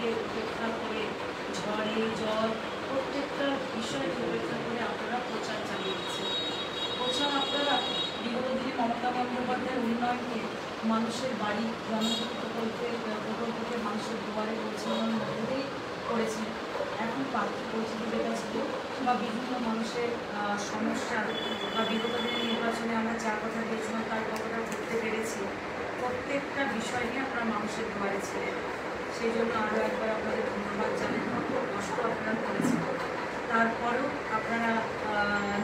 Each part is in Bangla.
বৃষ্টিকে উপেক্ষা করে, ঝড়ে জল প্রত্যেকটা বিষয়কে উপেক্ষা করে আপনারা প্রচার চালিয়ে দিচ্ছেন। প্রচার আপনারা বিগত দিনে মমতা বন্দ্যোপাধ্যায়ের উন্নয়নকে মানুষের বাড়ি জনজাতি প্রকল্পকে মানুষের দুয়ারে পৌঁছানোর মধ্যে দিয়েই করেছেন। এখন প্রার্থী পরিচিতি বিকাশিত বা বিভিন্ন মানুষের সমস্যা বা বিগত দিনের নির্বাচনে আমরা যা কথা দিয়েছিলাম তার কথাটা করতে পেরেছি, প্রত্যেকটা বিষয় নিয়ে আপনারা মানুষের দুয়ারে ছিলেন। সেই জন্য আরও একবার আপনাদের ধন্যবাদ জানাই। কষ্ট আপনারা করেছেন, তারপরেও আপনারা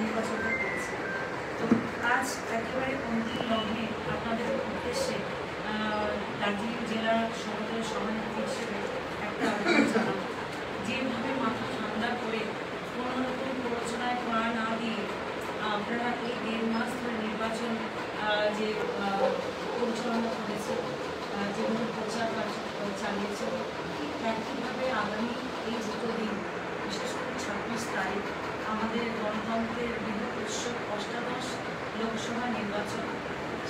নির্বাচনটা করেছেন। তো আজ একেবারে অন্তিম লগ্নে আপনাদের উদ্দেশ্যে দার্জিলিং জেলার সমাজের সভানেত্রী হিসেবে একটা আবেদন জানাবো। যেভাবে মাথা ঠান্ডা করে কোনো রকম প্ররোচনায় পা না দিয়ে আপনারা এই 1.5 মাস ধরে নির্বাচন যে পরিচালনা করেছে, যেভাবে প্রচার কার্য চালিয়েছে, ঠিক একইভাবে আগামী এই দুটো দিন, বিশেষ করে 26 তারিখ আমাদের গণতন্ত্রের বৃহৎ উৎসব অষ্টাদশ লোকসভা নির্বাচন,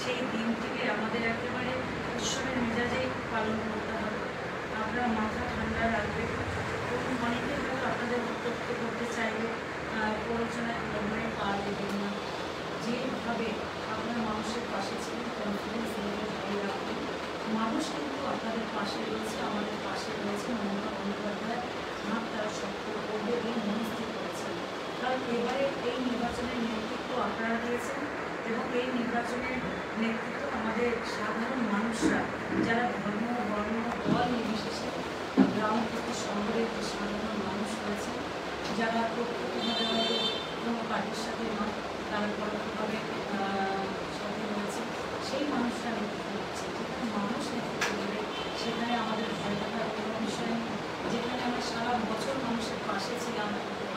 সেই দিনটিকে আমাদের একেবারে উৎসবের মেজাজেই পালন করতে হবে। আপনারা মাথা ঠান্ডা রাখবেন। অনেকে হয়তো আপনাদের উত্তপ্ত করতে চাইলে প্ররোচনায় প্রলোভনে পা দেবেন না। যেভাবে আপনারা মানুষের পাশে ছিলেন, কনফিডেন্স লেভেল হাই রাখবেন। মানুষ কিন্তু আপনাদের পাশে রয়েছে, আমাদের পাশে রয়েছে। মমতা বন্দ্যোপাধ্যায় হাত তারা শক্ত করবে এই মনস্থির করেছেন। কারণ এবারে এই নির্বাচনের নেতৃত্ব আপনারা দিয়েছেন এবং এই নির্বাচনের নেতৃত্ব আমাদের সাধারণ মানুষরা, যারা ধর্ম বর্ণ দল নির্বিশেষে গ্রাম থেকে শহরের যে সাধারণ মানুষ রয়েছে, যারা প্রত্যক্ষভাবে হয়তো কোনো পার্টির সাথে নয়, তারা পরোক্ষভাবে সাথে রয়েছে, সেই মানুষরা নেতৃত্ব দিচ্ছে। যেখানে মানুষ নেতৃত্ব দেবে সেখানে আমাদের ভয় থাকার কোনো বিষয় নেই। যেখানে আমরা সারা বছর মানুষের পাশে ছিলাম,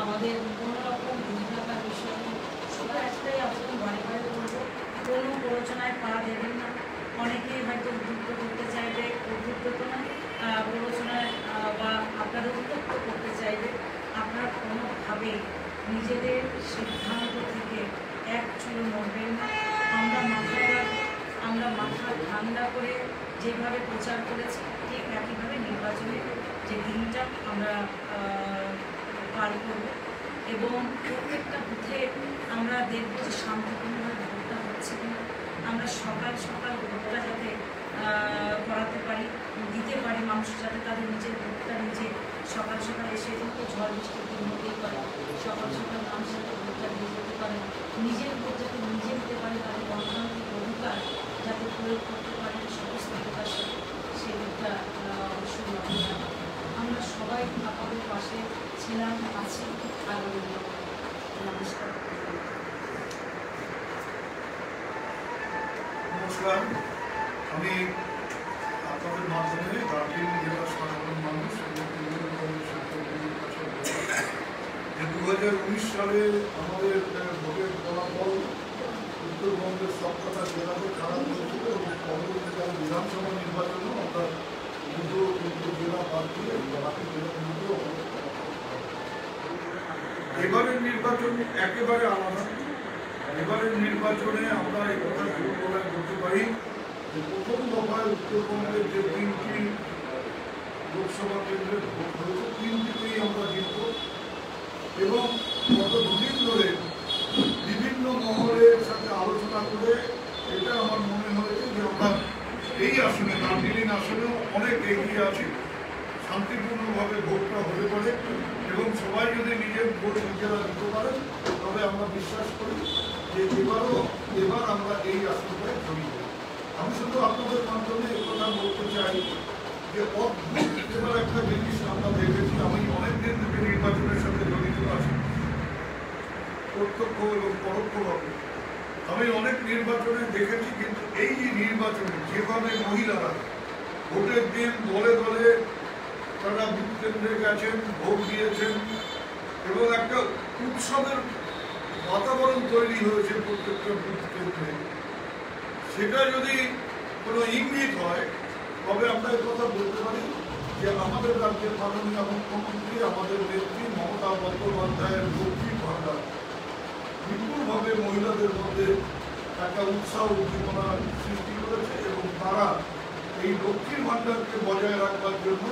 আমাদের কোনো রকম ভুল থাকার বিষয় নেই। শুধু একটাই আবেদন বারে বারে করবো, কোনো প্ররোচনায় পা দেবেন না। অনেকেই হয়তো উদ্বুদ্ধ করতে চাইবে, উদ্বুদ্ধ তো না, প্ররোচনায় বা আপনাদের উত্তপ্ত করতে চাইবে। আপনারা কোনোভাবেই নিজেদের সিদ্ধান্ত থেকে এক চুলো নড়বেন না। আমরা মাথায় রাখবো, আমরা মাথা ঠান্ডা করে যেভাবে প্রচার করেছি ঠিক একইভাবে নির্বাচনের যে দিনটা আমরা পার করব এবং প্রত্যেকটা বুথে আমরা দেখব যে শান্তিপূর্ণভাবে ভোটটা হচ্ছে কিনা। আমরা সকাল সকাল ভোটটা যাতে করাতে পারি, দিতে পারি, মানুষ যাতে তাদের নিজের ভোটটা নিজে সকাল সকাল এসে কিন্তু ঝড় বৃষ্টির দিন হতেই পারে, সকাল সকাল মানুষ যাতে ভোটটা দিয়ে যেতে পারে, নিজের ভোট যাতে নিজে দিতে পারে, তাদের গণতান্ত্রিক অধিকার যাতে প্রয়োগ করতে পারেন সমস্ত ভোটার সাথে, সেই দিকটা অবশ্যই লক্ষ্য রাখবো। আমরা সবাই আপনাদের পাশে ছিলাম, আছি, আগামী দিন। নমস্কার। নমস্কার, আমি আপনাদের মাধ্যমে দার্জিলিং জেলার সাধারণ মানুষ এবং তৃণমূল কংগ্রেসের কর্মীদের কাছে যে 2019 সালে আমাদের ভোটের ফলাফল উত্তরবঙ্গের সবকটা জেলাতে খারাপ হয়েছিল এবং পরবর্তীকালে বিধানসভা নির্বাচনেও আমরা দুটো জেলা বাদ দিয়ে বাকি জেলাগুলিতেও এবারের নির্বাচন একেবারে আলাদা। এবারের নির্বাচনে আমরা এই কথা জোর গলায় বলতে পারি যে প্রথম দফায় উত্তরবঙ্গের যে 3টি লোকসভা কেন্দ্রের ভোট হয়েছে 3টিতেই আমরা জিতব এবং গত দুদিন ধরে বিভিন্ন মহলের সাথে আলোচনা করে এটা আমার মনে হয়েছে যে আমরা এই আসনে দার্জিলিং আসনেও অনেক এগিয়ে আছি। শান্তিপূর্ণভাবে ভোটটা হতে পারে এবং সবাই যদি নিজের ভোট নিজেরা দিতে পারেন তবে আমরা বিশ্বাস করি যে এবার আমরা এই আসনটায় জড়িয়ে। আমি শুধু আপনাদের মাধ্যমে কথা বলতে চাই যে অদ্ভুত এবার একটা জিনিস আমরা দেখেছি। আমি অনেক দিন থেকে নির্বাচনের সাথে জড়িত আছি, প্রত্যক্ষ এবং পরোক্ষভাবে। আমি অনেক নির্বাচনে দেখেছি, কিন্তু এই যে নির্বাচনে যেভাবে মহিলারা ভোটের দিন দলে দলে তারা বুথ কেন্দ্রে গেছেন, ভোট দিয়েছেন এবং একটা উৎসবের বাতাবরণ তৈরি হয়েছে প্রত্যেকটা বুথ কেন্দ্রে, সেটা যদি কোনো ইঙ্গিত হয় তবে আমরা এই কথা বলতে পারি যে আমাদের রাজ্যের মাননীয় মুখ্যমন্ত্রী, আমাদের নেত্রী মমতা বন্দ্যোপাধ্যায়ের লক্ষ্মী ভাণ্ডার বিপুলভাবে মহিলাদের মধ্যে একটা উৎসাহ উদ্দীপনা সৃষ্টি করেছে এবং তারা এই লক্ষ্মীর ভাণ্ডারকে বজায় রাখবার জন্য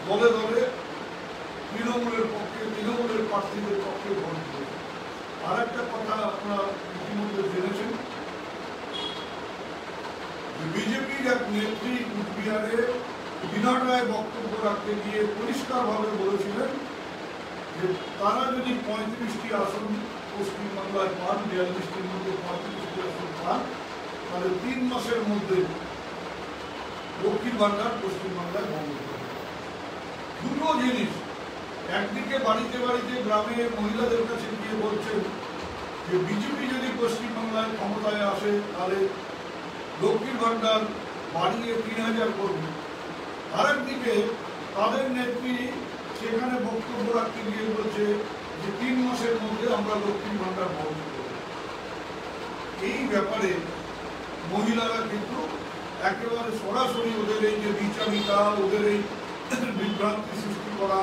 দলে দলে তৃণমূলের পক্ষে, তৃণমূলের প্রার্থীদের পক্ষে ভোট দিয়েছে। আর একটা কথা আপনারা ইতিমধ্যে জেনেছেন, বিজেপির এক নেত্রী কুচবিহারে দিনহাটায় বক্তব্য রাখতে গিয়ে পরিষ্কারভাবে বলেছিলেন যে তারা যদি 35টি আসন পশ্চিমবাংলায় পান, 42টির মধ্যে 35টি আসন পান, তাহলে 3 মাসের মধ্যে লক্ষ্মীর ভান্ডার পশ্চিমবাংলায় বন্ধ করবে। দুটো জিনিস, একদিকে বাড়িতে বাড়িতে গ্রামে মহিলাদের কাছে গিয়ে বলছেন যে বিজেপি যদি পশ্চিমবাংলায় ক্ষমতায় আসে তাহলে লক্ষ্মীর ভান্ডার বাড়িয়ে 3000 করবে। আরেকদিকে তাদের নেত্রী সেখানে বক্তব্য রাখতে গিয়ে বলছে যে 3 মাসের মধ্যে আমরা লক্ষ্মীর ভান্ডার বন্ধ করব। এই ব্যাপারে মহিলারা কিন্তু একেবারে সরাসরি ওদের এই যে বিচারিতা, ওদের এই বিভ্রান্তি সৃষ্টি করা,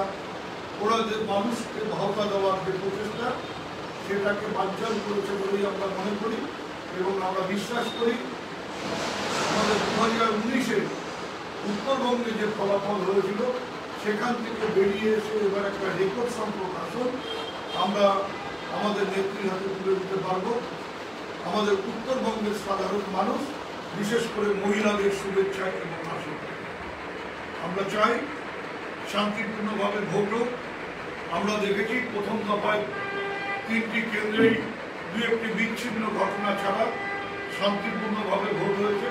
ওরা যে মানুষকে ভাওতা দেওয়ার যে প্রচেষ্টা, সেটাকে বানচাল করেছে বলেই আমরা মনে করি এবং আমরা বিশ্বাস করি আমাদের 2019-এ উত্তরবঙ্গে যে ফলাফল হয়েছিল সেখান থেকে বেরিয়ে এসে এবার একটা রেকর্ড সংখ্যক আসন আমরা আমাদের নেত্রীর হাতে তুলে দিতে পারবো। আমাদের উত্তরবঙ্গের সাধারণ মানুষ, বিশেষ করে মহিলাদের শুভেচ্ছা এবং আশীর্বাদ। আমরা চাই শান্তিপূর্ণভাবে ভোট হোক। আমরা দেখেছি প্রথম দফায় 3টি কেন্দ্রেই 2-1টি বিচ্ছিন্ন ঘটনা ছাড়া শান্তিপূর্ণভাবে ভোট হয়েছে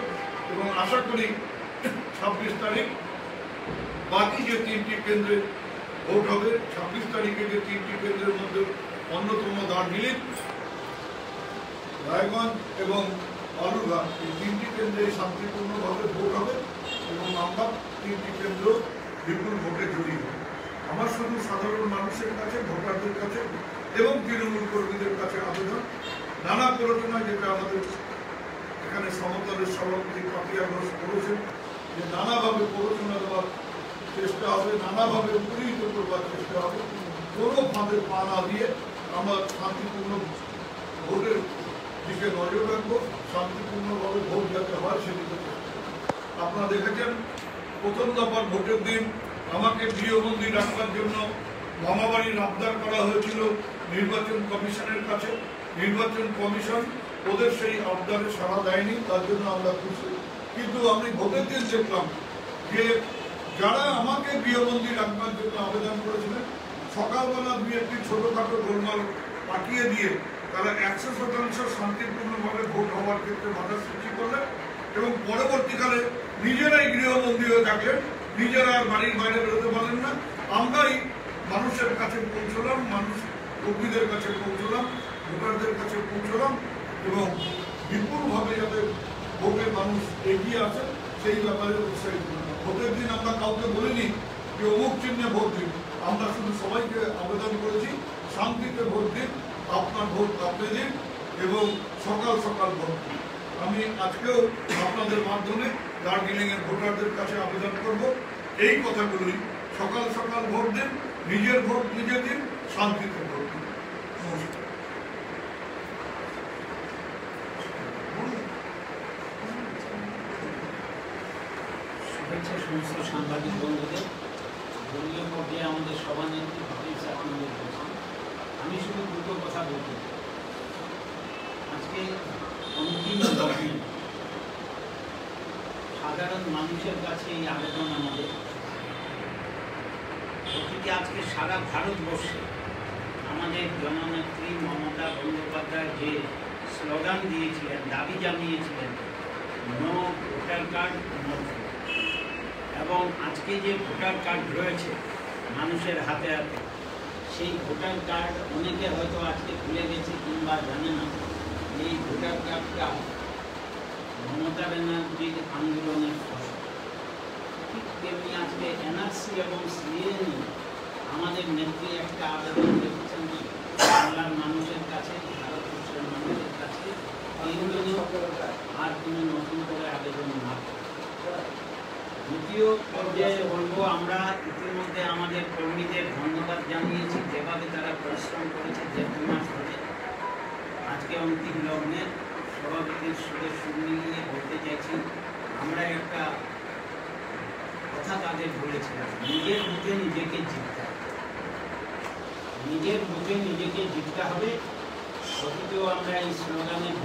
এবং আশা করি 26 তারিখ বাকি যে 3টি কেন্দ্রে ভোট হবে, 26 তারিখে যে 3টি কেন্দ্রের মধ্যে অন্যতম দার্জিলিং, রায়গঞ্জ এবং বালুরঘাট, এই 3টি কেন্দ্রে শান্তিপূর্ণভাবে ভোট হবে এবং আমরা 3টি কেন্দ্র বিপুল ভোটে জড়িয়ে হবে। আমার শুধু সাধারণ মানুষের কাছে, ভোটারদের কাছে এবং তৃণমূল কর্মীদের কাছে আবেদন, নানা প্ররোচনায় যেটা আমাদের এখানে সমতলের সভাপতি পাপিয়া ঘোষ করেছেন যে নানাভাবে প্ররোচনা দেওয়ার চেষ্টা হবে, নানাভাবে উৎপীড়িত করবার চেষ্টা হবে, কোনো ফাঁদে পা না দিয়ে আমরা শান্তিপূর্ণ ভোটের দিকে নজর রাখবো, শান্তিপূর্ণভাবে ভোট যাতে হয় সেদিকে। আপনারা দেখেছেন প্রথম দফার ভোটের দিন আমাকে গৃহবন্দী রাখবার জন্য মামাবাড়ির আবদার করা হয়েছিল নির্বাচন কমিশনের কাছে। নির্বাচন কমিশন ওদের সেই আবদারে সাড়া দেয়নি, তার জন্য আমরা খুশি। কিন্তু আমি ভোটের দিন দেখলাম যে যারা আমাকে গৃহবন্দী রাখবার জন্য আবেদন করেছিলেন, সকালবেলা 2-1টি ছোটখাটো গোলমাল পাঠিয়ে দিয়ে তারা 100% শান্তিপূর্ণভাবে ভোট হওয়ার ক্ষেত্রে বাধা সৃষ্টি করলেন এবং পরবর্তীকালে নিজেরাই গৃহবন্দী হয়ে থাকলেন, নিজেরা আর বাড়ির বাইরে বেরোতে পারলেন না। আমরাই মানুষের কাছে পৌঁছলাম, মানুষ কর্মীদের কাছে পৌঁছলাম, ভোটারদের কাছে পৌঁছলাম এবং বিপুলভাবে যাতে ভোটে মানুষ এগিয়ে আসে সেই ব্যাপারে উৎসাহিত করলাম। ভোটের দিন আমরা কাউকে বলিনি যে অমুক চিহ্নে ভোট দিন, আমরা শুধু সবাইকে আবেদন করেছি শান্তিতে ভোট দিন, আপনার ভোট আপনি দিন এবং সকাল সকাল ভোট দিন। আমি আজকেও আপনাদের মাধ্যমে দার্জিলিংয়ের ভোটারদের কাছে আবেদন করব এই কথাগুলি, সকাল সকাল ভোট দিন, নিজের ভোট নিজে দিন, শান্তিতে ভোট দিন। নমস্কার। শুভেচ্ছা সমস্ত সাংবাদিক বন্ধুদের। দলীয় পর্যায়ে আমাদের সভানেত্রী আপনাদের বলছেন, আমি শুধু দুটো কথা বলতে চাই। আজকে অন্তিম লগ্নে সাধারণ মানুষের কাছে এই আবেদন আমাদের, প্রতিটি আজকে সারা ভারতবর্ষে আমাদের জননেত্রী মমতা বন্দ্যোপাধ্যায় যে স্লোগান দিয়েছিলেন, দাবি জানিয়েছিলেন, no voter card no vote, এবং আজকে যে ভোটার কার্ড রয়েছে মানুষের হাতে হাতে, সেই ভোটার কার্ড অনেকে হয়তো আজকে ভুলে গেছে কিংবা জানে না। এই ভোটার কার্ডটা মমতা ব্যানার্জির আন্দোলনের ফসল। ঠিক তেমনি আজকে এনআরসি এবং সিএ নিয়ে আমাদের নেত্রী একটা আবেদন রেখেছেন বাংলার মানুষের কাছে, ভারতবর্ষের মানুষের কাছে, আর কোনো নতুন করে আবেদন না। দ্বিতীয় পর্যায়ে বলবো, আমরা ইতিমধ্যে আমাদের কর্মীদের ধন্যবাদ জানিয়েছি, যেভাবে তারা পরিশ্রম করেছে যে 2 মাস ধরে। আজকে অন্তিম লগ্নে সভাপতির সুরে সুর মিলিয়ে বলতে চাইছি, আমরা একটা কথা তাদের বলেছিলাম, নিজের বুথে নিজেকে জিততে হবে, নিজের বুথে নিজেকে জিততে হবে। অতীতেও আমরা এই স্লোগানের